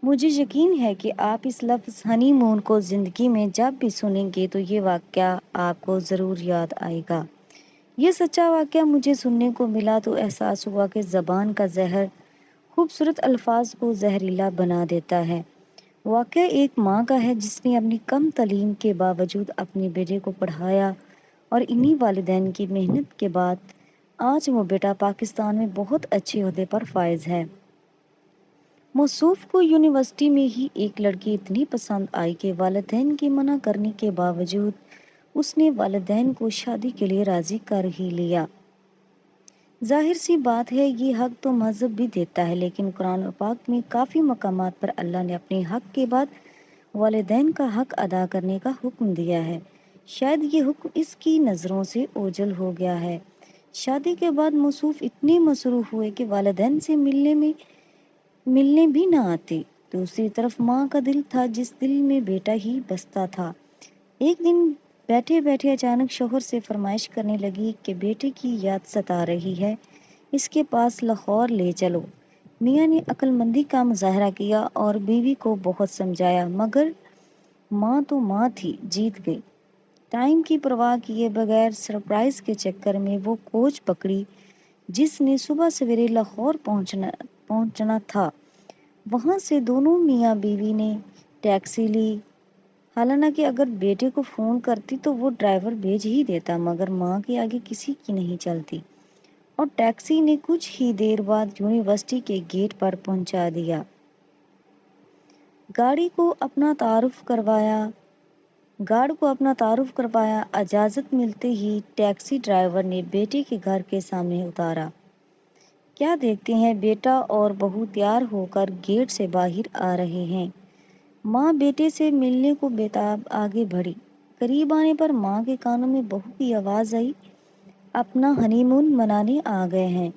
مجھے یقین ہے کہ آپ اس لفظ ہنی مون کو زندگی میں جب بھی سنیں گے تو یہ واقعہ آپ کو ضرور یاد آئے گا۔ یہ سچا واقعہ مجھے سننے کو ملا تو احساس ہوا کہ زبان کا زہر خوبصورت الفاظ کو زہریلا بنا دیتا ہے۔ واقعہ ایک ماں کا ہے جس نے اپنی کم تعلیم کے باوجود اپنے بیٹے کو پڑھایا اور انہی والدین کی محنت کے بعد آج وہ بیٹا پاکستان میں بہت اچھے عہدے پر فائز ہے۔ موصوف کو یونیورسٹی میں ہی ایک لڑکی اتنی پسند آئی کہ والدین کے منع کرنے کے باوجود اس نے والدین کو شادی کے لیے راضی کر ہی لیا۔ ظاہر سی بات ہے یہ حق تو مذہب بھی دیتا ہے، لیکن قرآن پاک میں کافی مقامات پر اللہ نے اپنے حق کے بعد والدین کا حق ادا کرنے کا حکم دیا ہے۔ شاید یہ حکم اس کی نظروں سے اوجھل ہو گیا ہے۔ شادی کے بعد موصوف اتنے مصروف ہوئے کہ والدین سے ملنے بھی نہ آتے۔ دوسری طرف ماں کا دل تھا جس دل میں بیٹا ہی بستا تھا۔ ایک دن بیٹھے بیٹھے اچانک شوہر سے فرمائش کرنے لگی کہ بیٹے کی یاد ستا رہی ہے، اس کے پاس لاہور لے چلو۔ میاں نے عقل مندی کا مظاہرہ کیا اور بیوی کو بہت سمجھایا، مگر ماں تو ماں تھی، جیت گئی۔ ٹائم کی پرواہ کیے بغیر سرپرائز کے چکر میں وہ کوچ پکڑی جس نے صبح سویرے لاہور پہنچنا تھا۔ وہاں سے دونوں میاں بیوی نے ٹیکسی لی۔ حالانکہ اگر بیٹے کو فون کرتی تو وہ ڈرائیور بھیج ہی دیتا، مگر ماں کے آگے کسی کی نہیں چلتی، اور ٹیکسی نے کچھ ہی دیر بعد یونیورسٹی کے گیٹ پر پہنچا دیا۔ گارڈ کو اپنا تعارف کروایا۔ اجازت ملتے ہی ٹیکسی ڈرائیور نے بیٹے کے گھر کے سامنے اتارا۔ کیا دیکھتے ہیں بیٹا اور بہو تیار ہو کر گیٹ سے باہر آ رہے ہیں۔ ماں بیٹے سے ملنے کو بےتاب آگے بڑھی۔ قریب آنے پر ماں کے کانوں میں بہو کی آواز آئی، اپنا ہنی مون منانے آ گئے ہیں۔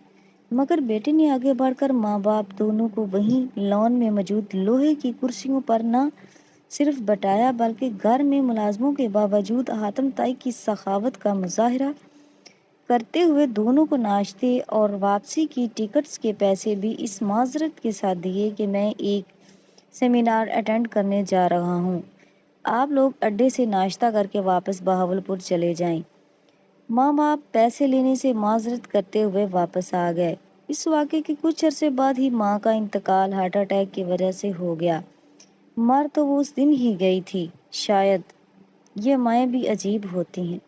مگر بیٹے نے آگے بڑھ کر ماں باپ دونوں کو وہیں لان میں موجود لوہے کی کرسیوں پر نہ صرف بٹھایا بلکہ گھر میں ملازموں کے باوجود حاتم طائی کی سخاوت کا مظاہرہ کرتے ہوئے دونوں کو ناشتے اور واپسی کی ٹکٹس کے پیسے بھی اس معذرت کے ساتھ دیے کہ میں ایک سیمینار اٹینڈ کرنے جا رہا ہوں، آپ لوگ اڈے سے ناشتہ کر کے واپس بہاولپور چلے جائیں۔ ماں باپ پیسے لینے سے معذرت کرتے ہوئے واپس آ گئے۔ اس واقعے کے کچھ عرصے بعد ہی ماں کا انتقال ہارٹ اٹیک کی وجہ سے ہو گیا۔ مر تو وہ اس دن ہی گئی تھی۔ شاید یہ مائیں بھی عجیب ہوتی ہیں،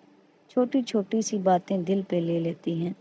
چھوٹی چھوٹی سی باتیں دل پہ لے لیتی ہیں۔